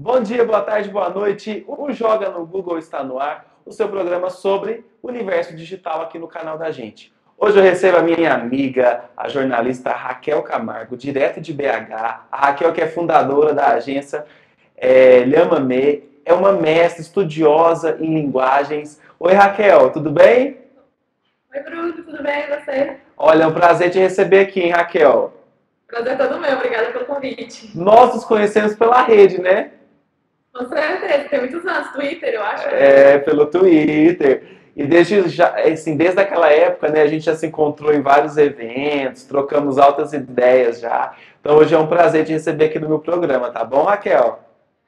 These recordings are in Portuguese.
Bom dia, boa tarde, boa noite. O Joga no Google está no ar, o seu programa sobre o universo digital aqui no canal da gente. Hoje eu recebo a minha amiga, a jornalista Raquel Camargo, direto de BH. A Raquel que é fundadora da agência Lhamamé, é uma mestre estudiosa em linguagens. Oi, Raquel, tudo bem? Oi, Bruno, tudo bem? E você? Olha, é um prazer te receber aqui, hein, Raquel? Prazer todo meu, obrigada pelo convite. Nós nos conhecemos pela rede, né? Com certeza, tem muitos anos, Twitter, eu acho, né? Pelo Twitter. E desde, já, assim, desde aquela época, né, a gente já se encontrou em vários eventos, trocamos altas ideias já. Então hoje é um prazer te receber aqui no meu programa, tá bom, Raquel?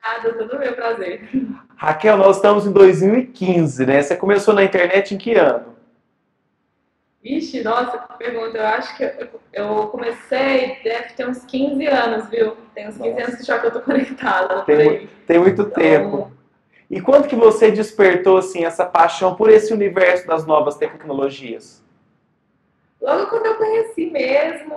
Nada, todo meu prazer. Raquel, nós estamos em 2015, né? Você começou na internet em que ano? Ixi, nossa, que pergunta, eu acho que eu comecei, deve ter uns 15 anos, viu? Tem uns 15 anos Nossa, que já que eu tô conectada tem, por aí. tem muito tempo. Então, E quando que você despertou assim essa paixão por esse universo das novas tecnologias? logo quando eu conheci mesmo,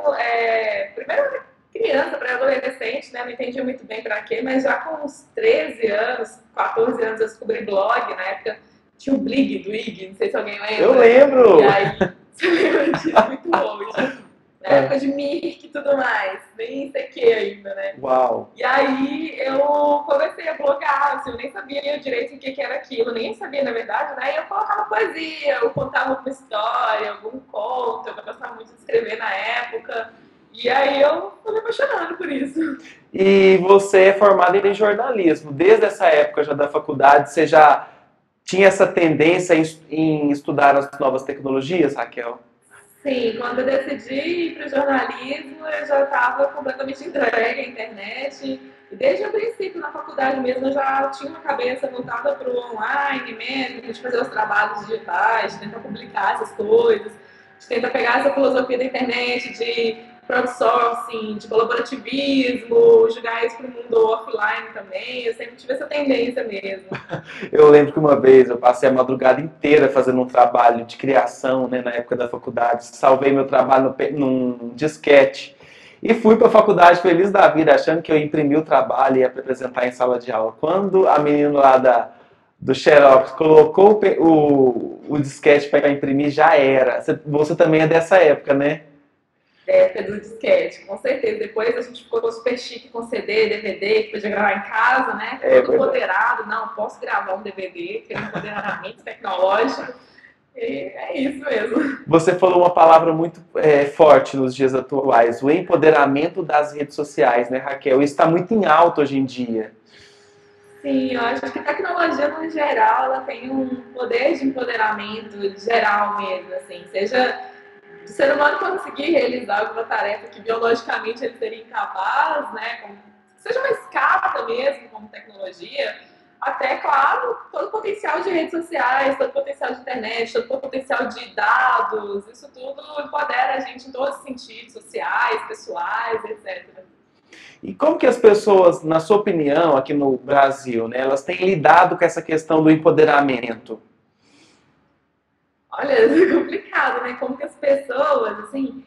primeiro eu era criança, pré-adolescente, né? Não entendi muito bem para quê, mas já com uns 13 anos, 14 anos eu descobri blog, na época tinha o Blig do IG, não sei se alguém Eu lembra. E lembro! aí, você lembra disso? Muito old. Na época de Mirk e tudo mais, nem sei que ainda, né? Uau! E aí eu comecei a blogar, assim, eu nem sabia direito o que era aquilo, nem sabia na verdade, né? E eu colocava poesia, eu contava alguma história, algum conto, eu gostava muito de escrever na época. E aí eu fui me apaixonando por isso. E você é formada em jornalismo. Desde essa época já da faculdade, você já tinha essa tendência em estudar as novas tecnologias, Raquel? Sim, quando eu decidi ir para o jornalismo, eu já estava completamente entregue à internet. E desde o princípio, na faculdade mesmo, eu já tinha uma cabeça voltada para o online mesmo, de fazer os trabalhos digitais, de tentar publicar essas coisas, de tentar pegar essa filosofia da internet, de crowdsourcing, de colaborativismo, jogar isso para o mundo offline também. Eu sempre tive essa tendência mesmo. Eu lembro que uma vez eu passei a madrugada inteira fazendo um trabalho de criação, né, na época da faculdade. Salvei meu trabalho num disquete. E fui para a faculdade feliz da vida, achando que eu ia imprimir o trabalho e ia apresentar em sala de aula. Quando a menina lá do Xerox colocou o disquete para imprimir, já era. Você também é dessa época, né? Época do disquete, com certeza. Depois a gente ficou super chique com CD, DVD, que podia gravar em casa, né? É Todo verdade. empoderado. Não, posso gravar um DVD, tem um empoderamento tecnológico. E é isso mesmo. Você falou uma palavra muito forte nos dias atuais, o empoderamento das redes sociais, né, Raquel? Isso está muito em alta hoje em dia. Sim, eu acho que a tecnologia, no geral, ela tem um poder de empoderamento geral mesmo, assim. Seja o ser humano conseguir realizar alguma tarefa que biologicamente ele seria incapaz, né? Como, seja uma escada mesmo, como tecnologia, até, claro, todo o potencial de redes sociais, todo o potencial de internet, todo o potencial de dados, isso tudo empodera a gente em todos os sentidos, sociais, pessoais, etc. E como que as pessoas, na sua opinião, aqui no Brasil, né, elas têm lidado com essa questão do empoderamento? Olha, é complicado, né? Como que as pessoas, assim,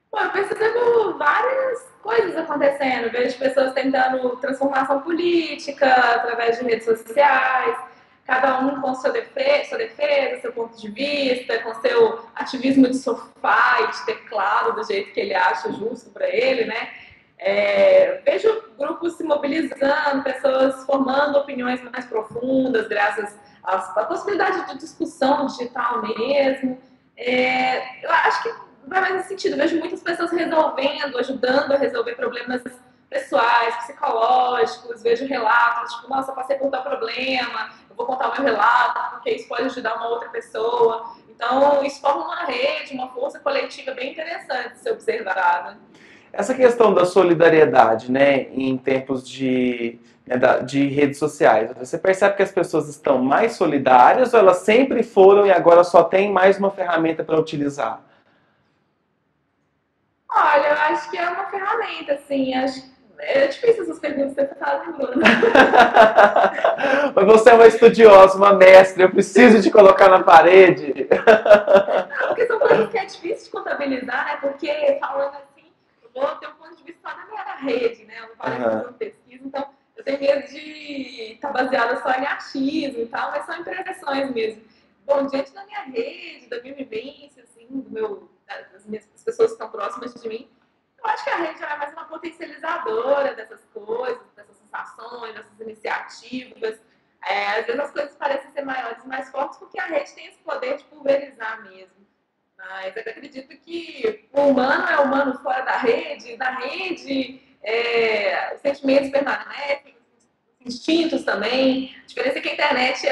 pô, eu percebo várias coisas acontecendo. Eu vejo pessoas tentando transformação política através de redes sociais, cada um com sua defesa, seu ponto de vista, com seu ativismo de sofá e de teclado do jeito que ele acha justo para ele, né? Vejo grupos se mobilizando, pessoas formando opiniões mais profundas, graças à possibilidade de discussão digital mesmo. Eu acho que vai mais nesse sentido. Eu vejo muitas pessoas resolvendo, ajudando a resolver problemas pessoais, psicológicos. Vejo relatos, tipo, nossa, eu passei por tal problema, eu vou contar o meu relato, porque isso pode ajudar uma outra pessoa. Então, isso forma uma rede, uma força coletiva bem interessante de ser observada. Essa questão da solidariedade, né, em tempos de redes sociais, você percebe que as pessoas estão mais solidárias ou elas sempre foram e agora só tem mais uma ferramenta para utilizar? Olha, eu acho que é uma ferramenta, assim. É difícil essas perguntas que você fazem, Bruno. Mas você é uma estudiosa, uma mestre, eu preciso te colocar na parede. Não, porque são coisas que é difícil de contabilizar, né? Porque falando assim, eu vou ter um ponto de vista só da minha rede, né? Eu não parei de fazer Uhum. uma pesquisa, então eu tenho medo baseada só em achismo e tal, mas são impressões mesmo. Bom, diante da minha rede, da minha vivência, assim, das pessoas que estão próximas de mim, eu acho que a rede é mais uma potencializadora dessas coisas, dessas sensações, dessas iniciativas. Às vezes as coisas parecem ser maiores e mais fortes porque a rede tem esse poder de pulverizar mesmo. Mas eu acredito que o humano é humano fora da rede, na rede, os sentimentos permanecem, os instintos também. A diferença é que a internet,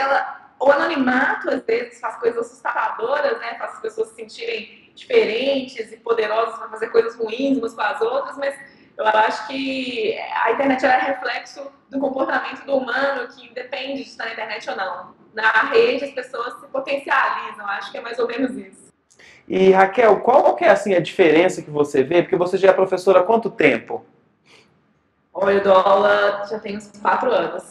o anonimato, às vezes, faz coisas assustadoras, né? Faz as pessoas se sentirem diferentes e poderosas para fazer coisas ruins umas com as outras, mas eu acho que a internet é reflexo do comportamento do humano, que independe de estar na internet ou não. Na rede, as pessoas se potencializam, acho que é mais ou menos isso. E Raquel, qual que é assim, a diferença que você vê? Porque você já é professora há quanto tempo? Olha, eu dou aula já tem uns 4 anos.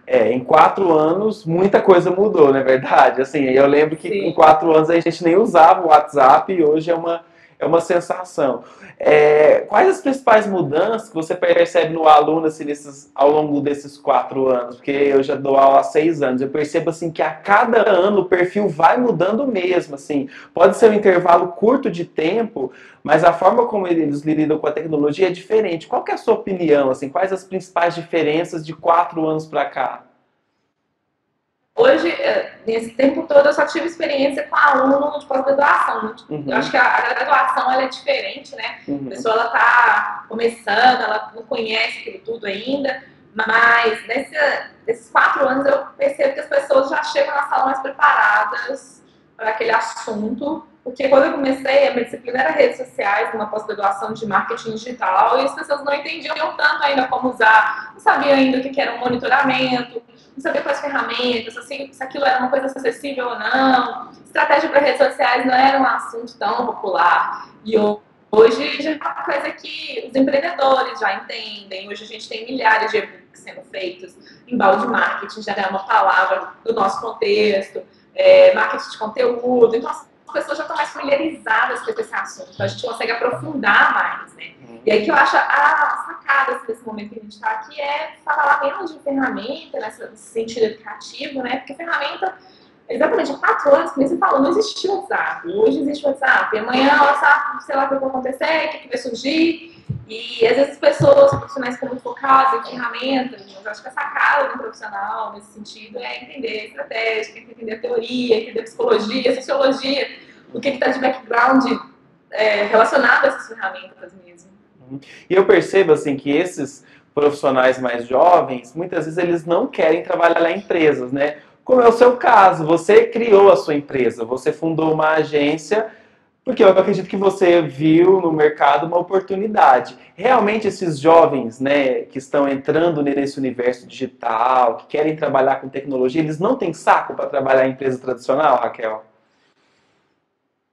Em 4 anos, muita coisa mudou, não é verdade? Assim, eu lembro que Sim. em 4 anos a gente nem usava o WhatsApp e hoje é uma sensação. Quais as principais mudanças que você percebe no aluno assim, ao longo desses 4 anos? Porque eu já dou aula há 6 anos. Eu percebo assim, que a cada ano o perfil vai mudando mesmo. Assim. Pode ser um intervalo curto de tempo, mas a forma como eles lidam com a tecnologia é diferente. Qual que é a sua opinião? Assim, quais as principais diferenças de 4 anos para cá? Hoje, nesse tempo todo, eu só tive experiência com aluno de pós-graduação. Eu acho que a graduação ela é diferente, né? A pessoa ela está começando, ela não conhece aquilo tudo ainda, mas nesses 4 anos eu percebo que as pessoas já chegam na sala mais preparadas para aquele assunto, porque quando eu comecei, a minha disciplina era redes sociais, uma pós-graduação de marketing digital, e as pessoas não entendiam tanto ainda como usar, não sabiam ainda o que era um monitoramento, não sabia quais ferramentas, se aquilo era uma coisa acessível ou não. Estratégia para redes sociais não era um assunto tão popular. E hoje já é uma coisa que os empreendedores já entendem. Hoje a gente tem milhares de e-books sendo feitos. Embalde marketing já é uma palavra do nosso contexto. Marketing de conteúdo. Então as pessoas já estão mais familiarizadas com esse assunto. Então a gente consegue aprofundar mais, né? E aí que eu acho a sacada desse momento que a gente está aqui é falar menos de ferramenta, nesse sentido educativo, né? Porque ferramenta, exatamente há 4 anos, como você falou, não existia o WhatsApp. Hoje existe o WhatsApp. E amanhã o WhatsApp, sei lá o que vai acontecer, o que vai surgir. E às vezes as pessoas, os profissionais ficam muito focados em ferramentas. Eu acho que a sacada do profissional, nesse sentido, é entender a estratégia, entender a teoria, entender a psicologia, a sociologia, o que está de background relacionado a essas ferramentas mesmo. E eu percebo assim que esses profissionais mais jovens, muitas vezes eles não querem trabalhar em empresas, né? Como é o seu caso, você criou a sua empresa, você fundou uma agência, porque eu acredito que você viu no mercado uma oportunidade. Realmente esses jovens, né, que estão entrando nesse universo digital, que querem trabalhar com tecnologia, eles não têm saco para trabalhar em empresa tradicional, Raquel?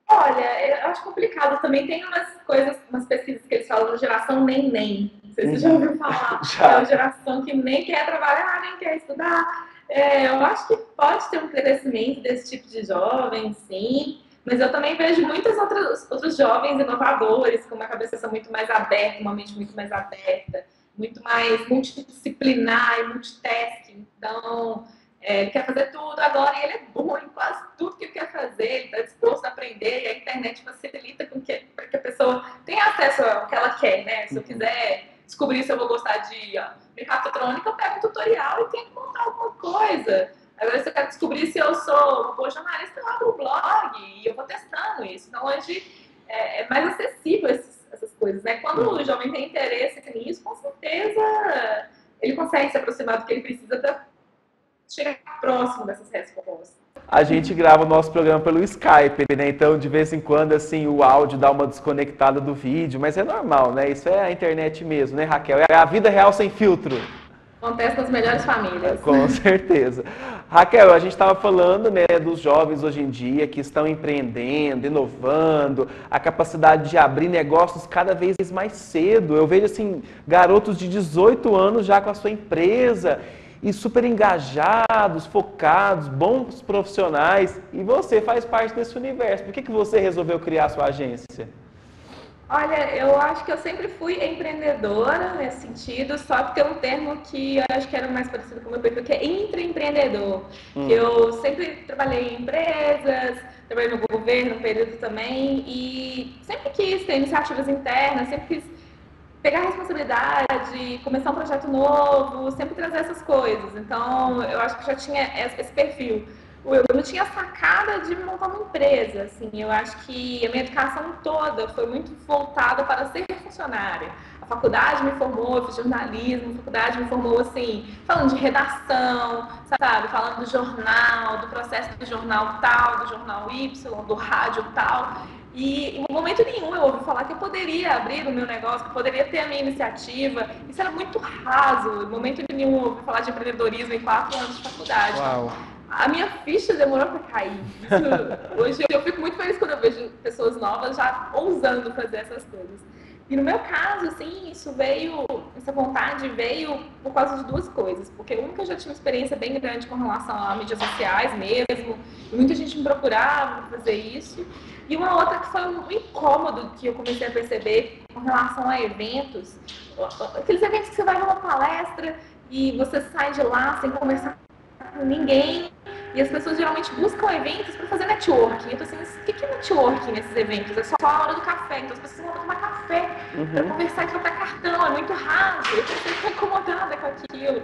Olha, eu acho complicado. Também tem umas pesquisas que eles falam de geração nem. Não sei se você já ouviu falar. Já. É uma geração que nem quer trabalhar, nem quer estudar. Eu acho que pode ter um crescimento desse tipo de jovem, sim. Mas eu também vejo muitos outros jovens inovadores, com uma cabeça muito mais aberta, uma mente muito mais aberta, muito mais multidisciplinar e multitasking. Então, ele quer fazer tudo agora e ele é bom em quase tudo que ele quer fazer, ele está disposto a aprender e a internet facilita para que a pessoa tenha acesso ao que ela quer, né? Se eu quiser descobrir se eu vou gostar de mecatrônica, eu pego um tutorial e tento montar alguma coisa. Agora, se eu quero descobrir se eu sou uma boa jornalista, eu abro o blog e eu vou testando isso. Então, hoje é mais acessível essas coisas, né? Quando o jovem tem interesse nisso, com certeza ele consegue se aproximar do que ele precisa para chegar próximo dessas respostas. A gente grava o nosso programa pelo Skype, né? Então, de vez em quando, assim, o áudio dá uma desconectada do vídeo, mas é normal, né? Isso é a internet mesmo, né, Raquel? É a vida real sem filtro. Acontece nas melhores famílias. Com certeza. Raquel, a gente estava falando, né, dos jovens hoje em dia que estão empreendendo, inovando, a capacidade de abrir negócios cada vez mais cedo. Eu vejo, assim, garotos de 18 anos já com a sua empresa e super engajados, focados, bons profissionais. E você faz parte desse universo. Por que você resolveu criar a sua agência? Olha, eu acho que eu sempre fui empreendedora nesse sentido, só que tem um termo que eu acho que era mais parecido com o meu perfil, que é intraempreendedor. Que eu sempre trabalhei em empresas, trabalhei no governo um período também, e sempre quis ter iniciativas internas, sempre quis pegar a responsabilidade, começar um projeto novo, sempre trazer essas coisas. Então, eu acho que já tinha esse perfil. Eu não tinha sacada de montar uma empresa, assim. Eu acho que a minha educação toda foi muito voltada para ser funcionária. A faculdade me formou, eu fiz jornalismo, a faculdade me formou, assim, falando de redação, sabe? Falando do jornal, do processo do jornal tal, do jornal Y, do rádio tal. E em momento nenhum eu ouvi falar que eu poderia abrir o meu negócio, que eu poderia ter a minha iniciativa. Isso era muito raso. Em momento nenhum eu ouvi falar de empreendedorismo em 4 anos de faculdade. Uau. Então, a minha ficha demorou para cair. Hoje eu fico muito feliz quando eu vejo pessoas novas já ousando fazer essas coisas. E no meu caso, assim, essa vontade veio por causa de duas coisas. Porque uma, que eu já tinha uma experiência bem grande com relação a mídias sociais mesmo, e muita gente me procurava para fazer isso. E uma outra que foi um incômodo que eu comecei a perceber com relação a eventos. Aqueles eventos que você vai numa palestra e você sai de lá sem conversar com ninguém. E as pessoas geralmente buscam eventos para fazer networking. Então, assim, o que é networking nesses eventos? É só a hora do café. Então, as pessoas vão tomar café para conversar e trocar cartão. É muito raso. Eu fico incomodada com aquilo.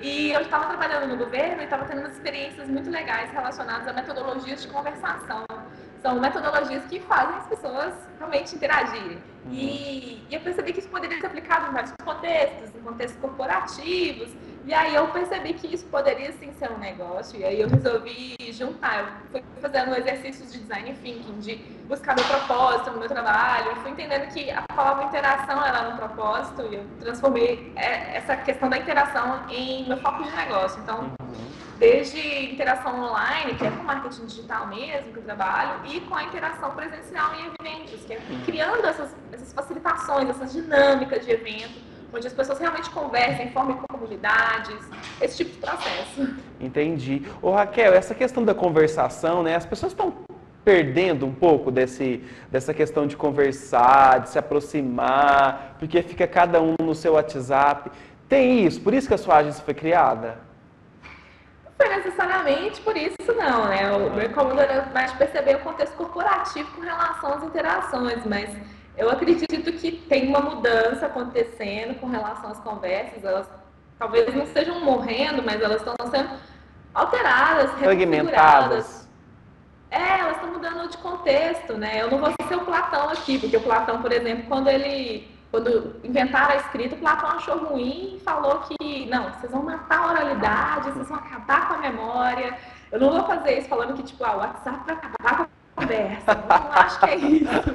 E eu estava trabalhando no governo e estava tendo umas experiências muito legais relacionadas a metodologias de conversação. São metodologias que fazem as pessoas realmente interagirem. E eu percebi que isso poderia ser aplicado em vários contextos, em contextos corporativos. E aí eu percebi que isso poderia sim ser um negócio. E aí eu resolvi juntar. Eu fui fazendo exercícios de design thinking, de buscar meu propósito no meu trabalho. Eu fui entendendo que a palavra interação era um propósito e eu transformei essa questão da interação em meu foco de negócio. Então, desde interação online, que é com marketing digital mesmo, que eu trabalho, e com a interação presencial em eventos, que é criando essas facilitações, essas dinâmicas de evento, onde as pessoas realmente conversam, formem comunidades, esse tipo de processo. Entendi. Ô Raquel, essa questão da conversação, né? As pessoas estão perdendo um pouco dessa questão de conversar, de se aproximar, porque fica cada um no seu WhatsApp. Tem isso? Por isso que a sua agência foi criada? Não foi necessariamente por isso, não, né? O meu incômodo era mais perceber o contexto corporativo com relação às interações, mas eu acredito que tem uma mudança acontecendo com relação às conversas. Elas talvez não estejam morrendo, mas elas estão sendo alteradas, reconfiguradas. Elas estão mudando de contexto, né? Eu não vou ser o Platão aqui, porque o Platão, por exemplo, quando inventaram a escrita, o Platão achou ruim e falou que, não, vocês vão matar a oralidade, vocês vão acabar com a memória. Eu não vou fazer isso falando que, tipo, o WhatsApp vai acabar com a conversa. Eu não acho que é isso.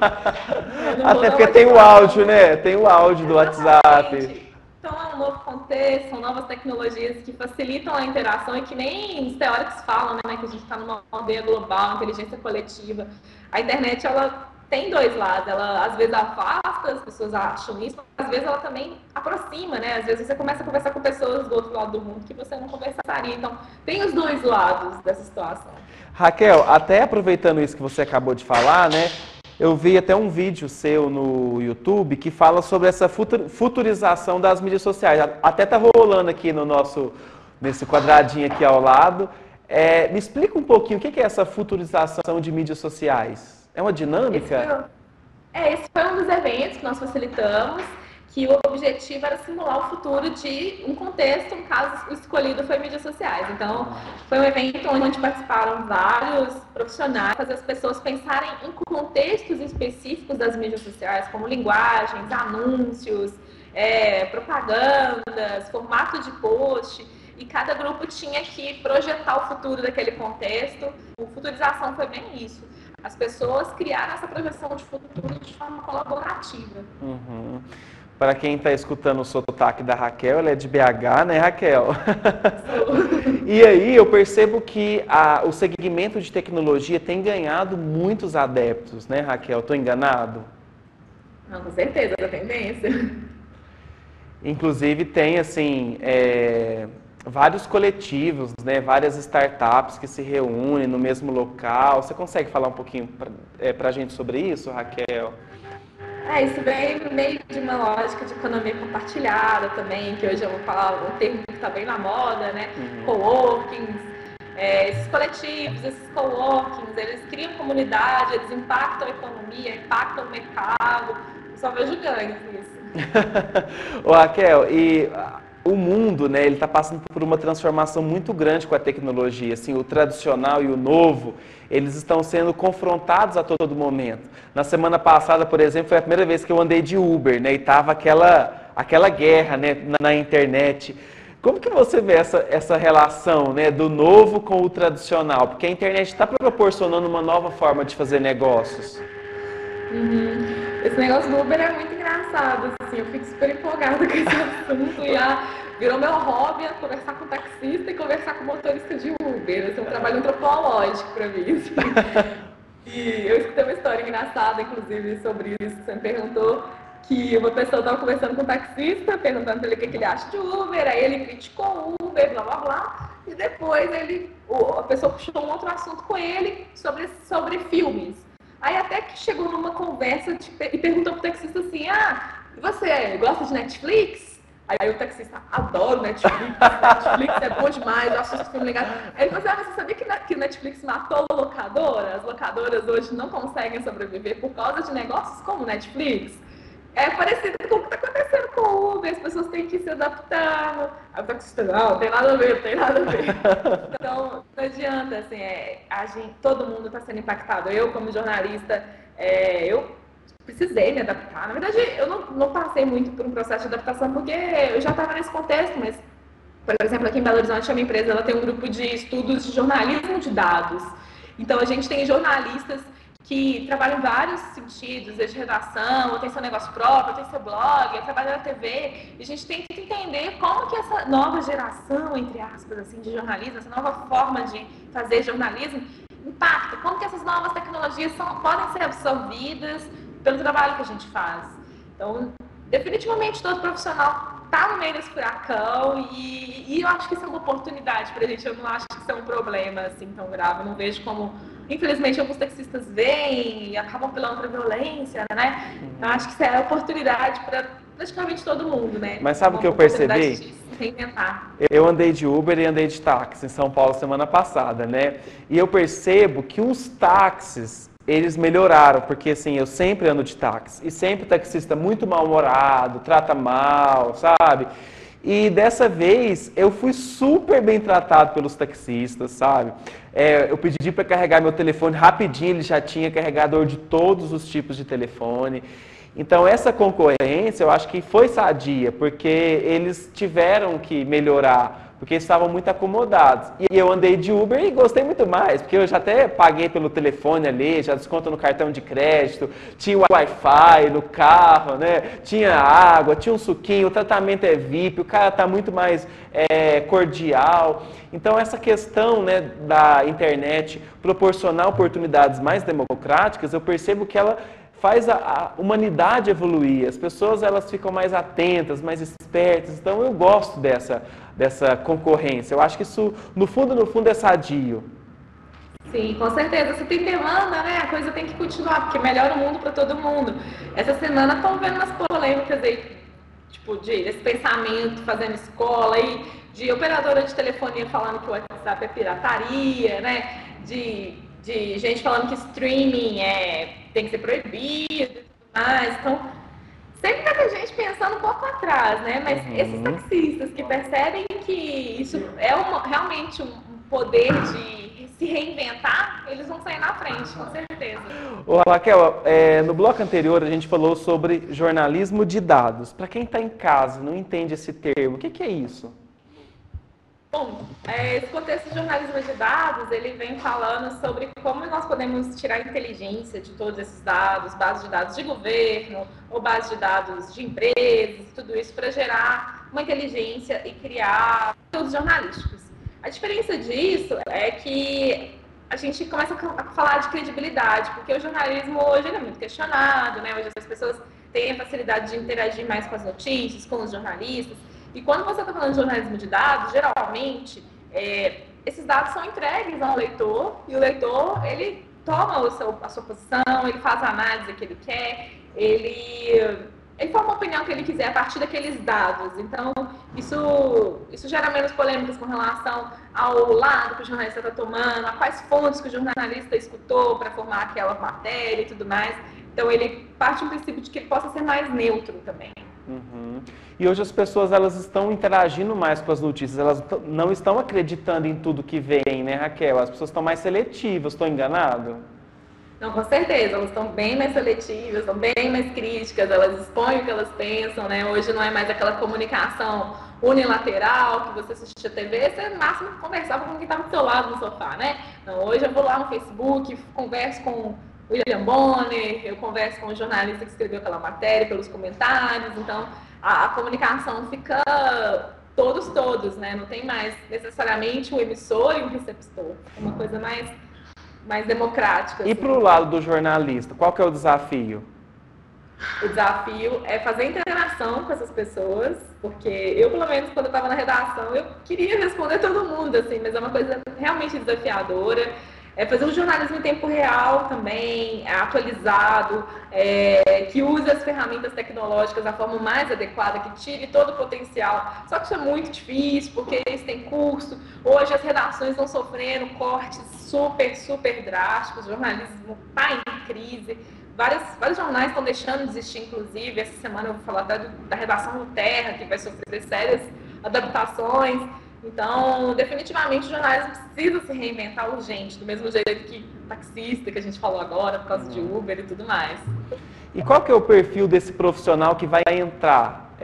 Até porque tem o áudio, né? Tem o áudio do WhatsApp. Então é um novo contexto, são novas tecnologias que facilitam a interação e que nem os teóricos falam, né? Que a gente está numa aldeia global, inteligência coletiva. A internet, ela tem dois lados. Ela, às vezes, afasta, as pessoas acham isso, mas às vezes ela também aproxima, né? Às vezes você começa a conversar com pessoas do outro lado do mundo que você não conversaria. Então, tem os dois lados dessa situação. Raquel, até aproveitando isso que você acabou de falar, né? Eu vi até um vídeo seu no YouTube que fala sobre essa futurização das mídias sociais. Até tá rolando aqui nesse quadradinho aqui ao lado. Me explica um pouquinho o que é essa futurização de mídias sociais. É uma dinâmica? Esse foi um dos eventos que nós facilitamos, que o objetivo era simular o futuro de um contexto, um caso escolhido foi mídias sociais. Então, foi um evento onde participaram vários profissionais, fazer as pessoas pensarem em contextos específicos das mídias sociais, como linguagens, anúncios, propagandas, formato de post, e cada grupo tinha que projetar o futuro daquele contexto. A futurização foi bem isso. As pessoas criaram essa projeção de futuro de forma colaborativa. Para quem está escutando o sotaque da Raquel, ela é de BH, né, Raquel? E aí eu percebo que o segmento de tecnologia tem ganhado muitos adeptos, né, Raquel? Estou enganado? Não, com certeza, é a tendência. Inclusive tem, assim, vários coletivos, né, várias startups que se reúnem no mesmo local. Você consegue falar um pouquinho para a gente sobre isso, Raquel? Isso vem meio de uma lógica de economia compartilhada também, que hoje é um termo que está bem na moda, né? Coworkings, esses coletivos, esses coworkings, eles criam comunidade, eles impactam a economia, impactam o mercado. Eu só vejo ganhos nisso. Ô, Raquel, e o mundo, né, ele está passando por uma transformação muito grande com a tecnologia. Assim, o tradicional e o novo, eles estão sendo confrontados a todo momento. Na semana passada, por exemplo, foi a primeira vez que eu andei de Uber, né, e tava aquela guerra, né, na internet. Como que você vê essa relação, né, do novo com o tradicional? Porque a internet está proporcionando uma nova forma de fazer negócios. Esse negócio do Uber é muito engraçado, assim, eu fico super empolgada com esse assunto e virou meu hobby conversar com taxista e conversar com motorista de Uber, assim, um trabalho antropológico para mim, assim. E eu escutei uma história engraçada, inclusive, sobre isso que você me perguntou, que uma pessoa estava conversando com um taxista, perguntando para ele o que ele acha de Uber, aí ele criticou o Uber, blá blá blá, e depois a pessoa puxou um outro assunto com ele sobre filmes. Aí até que chegou numa conversa e perguntou pro taxista assim, você gosta de Netflix? Aí o taxista, adoro Netflix é bom demais, eu assisto filme legal. Aí ele falou assim, você sabia que Netflix matou a locadora? As locadoras hoje não conseguem sobreviver por causa de negócios como Netflix? É parecido com o que está acontecendo com o Uber, as pessoas têm que se adaptar. Aí o taxista, não tem nada a ver, não tem nada a ver. Então, não adianta, assim, todo mundo está sendo impactado. Eu, como jornalista, eu precisei me adaptar. Na verdade, eu não passei muito por um processo de adaptação, porque eu já estava nesse contexto, mas, por exemplo, aqui em Belo Horizonte, a minha empresa ela tem um grupo de estudos de jornalismo de dados. Então, a gente tem jornalistas que trabalham em vários sentidos, desde redação, ou tem seu negócio próprio, ou tem seu blog, ou trabalha na TV, e a gente tem que entender como que essa nova geração, entre aspas, assim, de jornalismo, essa nova forma de fazer jornalismo, impacta, como que essas novas tecnologias podem ser absorvidas pelo trabalho que a gente faz. Então, definitivamente todo profissional está no meio desse furacão e eu acho que isso é uma oportunidade para a gente, eu não acho que isso é um problema assim tão grave, eu não vejo como, infelizmente, alguns taxistas veem e acabam pela outra violência, né? Então, acho que isso é oportunidade para praticamente todo mundo, né? Mas sabe o que eu percebi? De reinventar. Eu andei de Uber e andei de táxi em São Paulo semana passada, né? E eu percebo que os táxis, eles melhoraram, porque assim, eu sempre ando de táxi, e sempre o taxista muito mal-humorado, trata mal, sabe? E dessa vez eu fui super bem tratado pelos taxistas, sabe? Eu pedi para carregar meu telefone rapidinho, ele já tinha carregador de todos os tipos de telefone. Então essa concorrência eu acho que foi sadia, porque eles tiveram que melhorar, porque estavam muito acomodados. E eu andei de Uber e gostei muito mais, porque eu já até paguei pelo telefone ali, já desconto no cartão de crédito, tinha Wi-Fi no carro, né? Tinha água, tinha um suquinho, o tratamento é VIP, o cara está muito mais cordial. Então essa questão, né, da internet proporcionar oportunidades mais democráticas, eu percebo que ela faz a humanidade evoluir, as pessoas elas ficam mais atentas, mais espertas, então eu gosto dessa concorrência, eu acho que isso no fundo é sadio. Sim, com certeza, se tem demanda, né, a coisa tem que continuar, porque melhora o mundo para todo mundo. Essa semana estão vendo umas polêmicas aí, tipo, esse pensamento fazendo escola aí, de operadora de telefonia falando que o WhatsApp é pirataria, né, de gente falando que streaming tem que ser proibido e tudo mais. Então, sempre vai ter gente pensando um pouco atrás, né? Mas esses taxistas que percebem que isso é realmente um poder de se reinventar, eles vão sair na frente, com certeza. Ô, Raquel, no bloco anterior a gente falou sobre jornalismo de dados. Para quem está em casa, não entende esse termo, o que é isso? Bom, esse contexto de jornalismo de dados, ele vem falando sobre como nós podemos tirar a inteligência de todos esses dados, bases de dados de governo, ou bases de dados de empresas, tudo isso para gerar uma inteligência e criar conteúdos jornalísticos. A diferença disso é que a gente começa a falar de credibilidade, porque o jornalismo hoje é muito questionado, né? Hoje as pessoas têm a facilidade de interagir mais com as notícias, com os jornalistas. E quando você está falando de jornalismo de dados, geralmente, esses dados são entregues ao leitor, e o leitor, ele toma a sua posição, ele faz a análise que ele quer, ele forma a opinião que ele quiser a partir daqueles dados. Então, isso gera menos polêmicas com relação ao lado que o jornalista está tomando, a quais fontes que o jornalista escutou para formar aquela matéria e tudo mais. Então, ele parte do princípio de que ele possa ser mais neutro também. Uhum. E hoje as pessoas elas estão interagindo mais com as notícias, elas não estão acreditando em tudo que vem, né, Raquel? As pessoas estão mais seletivas, estou enganado? Não, com certeza, elas estão bem mais seletivas, estão bem mais críticas, elas expõem o que elas pensam, né? Hoje não é mais aquela comunicação unilateral que você assiste a TV, você no máximo conversava com quem estava do seu lado no sofá, né? Então, hoje eu vou lá no Facebook, converso com o William Bonner, eu converso com o jornalista que escreveu aquela matéria pelos comentários, então a comunicação fica todos, né? Não tem mais necessariamente um emissor e um receptor, é uma coisa mais democrática. E assim. para o lado do jornalista, qual que é o desafio? O desafio é fazer interação com essas pessoas, porque eu, pelo menos, quando eu estava na redação, eu queria responder todo mundo, assim, mas é uma coisa realmente desafiadora. É fazer um jornalismo em tempo real também, atualizado, que use as ferramentas tecnológicas da forma mais adequada, que tire todo o potencial. Só que isso é muito difícil, porque eles têm custo. Hoje as redações estão sofrendo cortes super drásticos, o jornalismo está em crise. Vários jornais estão deixando de existir, inclusive. Essa semana eu vou falar da redação do Terra, que vai sofrer sérias adaptações. Então, definitivamente, o jornalismo precisa se reinventar urgente, do mesmo jeito que taxista, que a gente falou agora, por causa de Uber e tudo mais. E qual que é o perfil desse profissional que vai entrar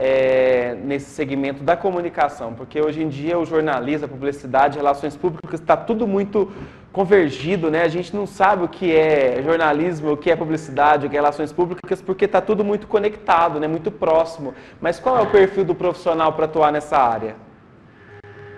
nesse segmento da comunicação? Porque hoje em dia o jornalismo, a publicidade, relações públicas, está tudo muito convergido, né? A gente não sabe o que é jornalismo, o que é publicidade, o que é relações públicas, porque está tudo muito conectado, né? Muito próximo. Mas qual é o perfil do profissional para atuar nessa área?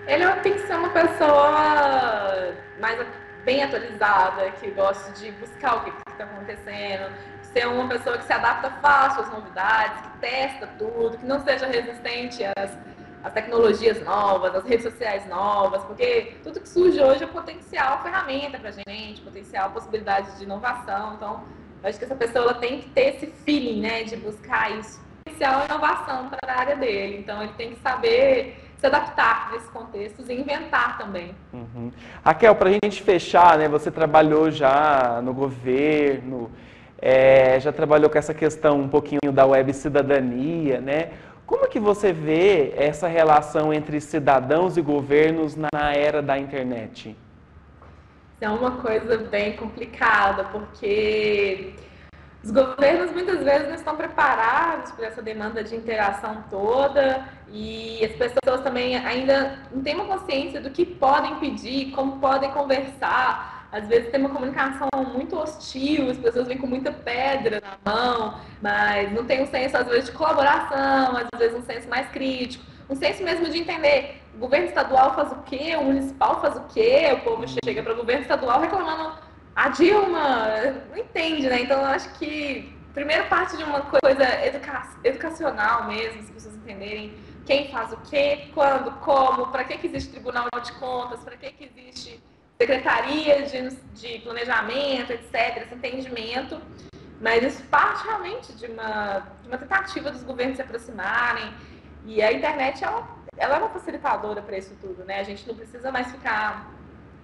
Ele tem que ser uma pessoa mais bem atualizada, que gosta de buscar o que está acontecendo, ser uma pessoa que se adapta fácil às novidades, que testa tudo, que não seja resistente às tecnologias novas, às redes sociais novas, porque tudo que surge hoje é potencial ferramenta para a gente, potencial possibilidade de inovação. Então, eu acho que essa pessoa ela tem que ter esse feeling, né, de buscar isso, potencial inovação para a área dele. Então, ele tem que saber se adaptar nesses contextos e inventar também. Uhum. Raquel, para a gente fechar, né, você trabalhou já no governo, já trabalhou com essa questão um pouquinho da web cidadania, né? Como que você vê essa relação entre cidadãos e governos na era da internet? É uma coisa bem complicada, porque os governos muitas vezes não estão preparados para essa demanda de interação toda e as pessoas também ainda não têm uma consciência do que podem pedir, como podem conversar. Às vezes tem uma comunicação muito hostil, as pessoas vêm com muita pedra na mão, mas não tem um senso, às vezes, de colaboração, às vezes um senso mais crítico, um senso mesmo de entender o governo estadual faz o quê, o municipal faz o quê, o povo chega para o governo estadual reclamando a Dilma, não entende, né? Então, eu acho que primeiro parte de uma coisa educacional mesmo, as pessoas entenderem quem faz o quê, quando, como, para que existe Tribunal de Contas, para que existe Secretaria de Planejamento, etc., esse entendimento. Mas isso parte realmente de uma tentativa dos governos se aproximarem. E a internet, ela é uma facilitadora para isso tudo, né? A gente não precisa mais ficar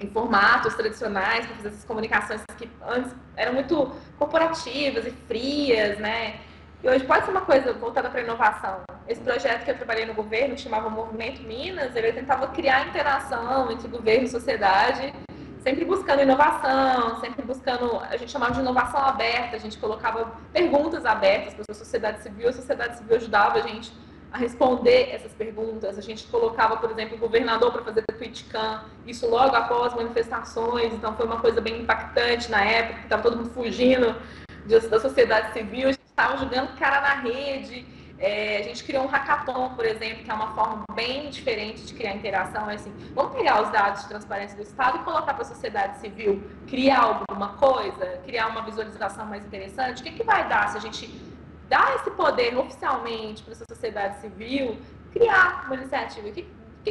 em formatos tradicionais para fazer essas comunicações que antes eram muito corporativas e frias, né? E hoje pode ser uma coisa voltada para a inovação. Esse projeto que eu trabalhei no governo, que chamava Movimento Minas, ele tentava criar interação entre governo e sociedade, sempre buscando inovação, sempre buscando, a gente chamava de inovação aberta, a gente colocava perguntas abertas para a sociedade civil ajudava a gente a responder essas perguntas. A gente colocava, por exemplo, o governador para fazer tweetcam, isso logo após manifestações, então foi uma coisa bem impactante na época, que estava todo mundo fugindo da sociedade civil, a gente estava jogando cara na rede. A gente criou um hackathon, por exemplo, que é uma forma bem diferente de criar interação. É assim, vamos pegar os dados de transparência do Estado e colocar para a sociedade civil, criar alguma coisa, criar uma visualização mais interessante. O que vai dar se a gente dá esse poder oficialmente para a sociedade civil criar uma iniciativa?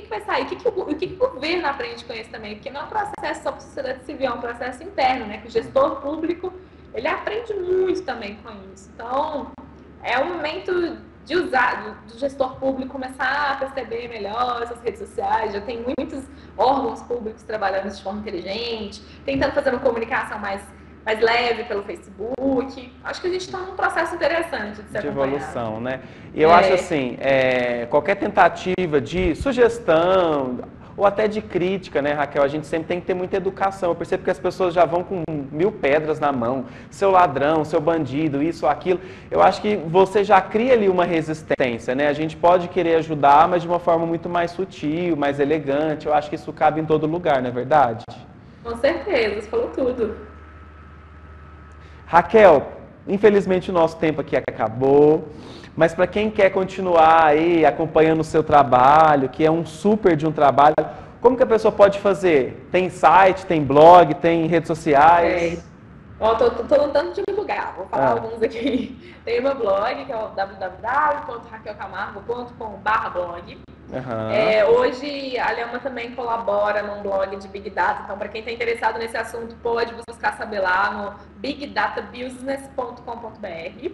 que vai sair? O que o governo aprende com isso também? Porque não é um processo só para a sociedade civil, é um processo interno, né? Que o gestor público, ele aprende muito também com isso. Então, é o momento de usar, do gestor público começar a perceber melhor essas redes sociais. Já tem muitos órgãos públicos trabalhando de forma inteligente, tentando fazer uma comunicação mais leve pelo Facebook. Acho que a gente está num processo interessante de ser de acompanhado. evolução, né? E eu acho assim, qualquer tentativa de sugestão ou até de crítica, né, Raquel, a gente sempre tem que ter muita educação. Eu percebo que as pessoas já vão com 1000 pedras na mão, seu ladrão, seu bandido, isso, aquilo. Eu acho que você já cria ali uma resistência, né? A gente pode querer ajudar, mas de uma forma muito mais sutil, mais elegante. Eu acho que isso cabe em todo lugar, não é verdade? Com certeza, você falou tudo. Raquel, infelizmente o nosso tempo aqui acabou, mas para quem quer continuar aí acompanhando o seu trabalho, que é um super de um trabalho, como que a pessoa pode fazer? Tem site, tem blog, tem redes sociais? Ó, tô tentando divulgar, vou falar alguns aqui. Tem meu blog, que é o www.raquelcamargo.com/blog. Hoje a Lhama também colabora num blog de Big Data, então para quem está interessado nesse assunto pode buscar saber lá no bigdatabusiness.com.br.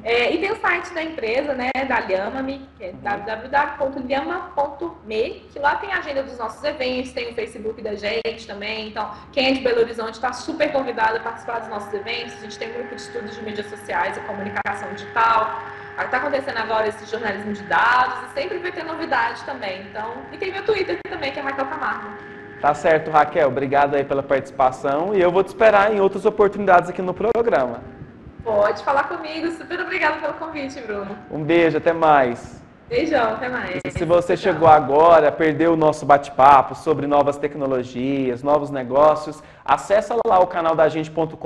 E tem o site da empresa, né, da Lhama-me, que é www.lhama.me, que lá tem a agenda dos nossos eventos, tem o Facebook da gente também, então quem é de Belo Horizonte está super convidado a participar dos nossos eventos. A gente tem um grupo de estudos de mídias sociais e comunicação digital. Está acontecendo agora esse jornalismo de dados e sempre vai ter novidade também. Então, e tem meu Twitter também, que é Raquel Camargo. Tá certo, Raquel. Obrigado aí pela participação e eu vou te esperar em outras oportunidades aqui no programa. Pode falar comigo. Super obrigada pelo convite, Bruno. Um beijo, até mais. Beijão, até mais. E se você chegou agora, perdeu o nosso bate-papo sobre novas tecnologias, novos negócios, acessa lá o canal da gente.com.br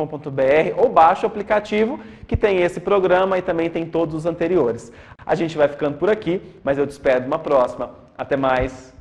ou baixa o aplicativo que tem esse programa e também tem todos os anteriores. A gente vai ficando por aqui, mas eu te espero numa próxima. Até mais.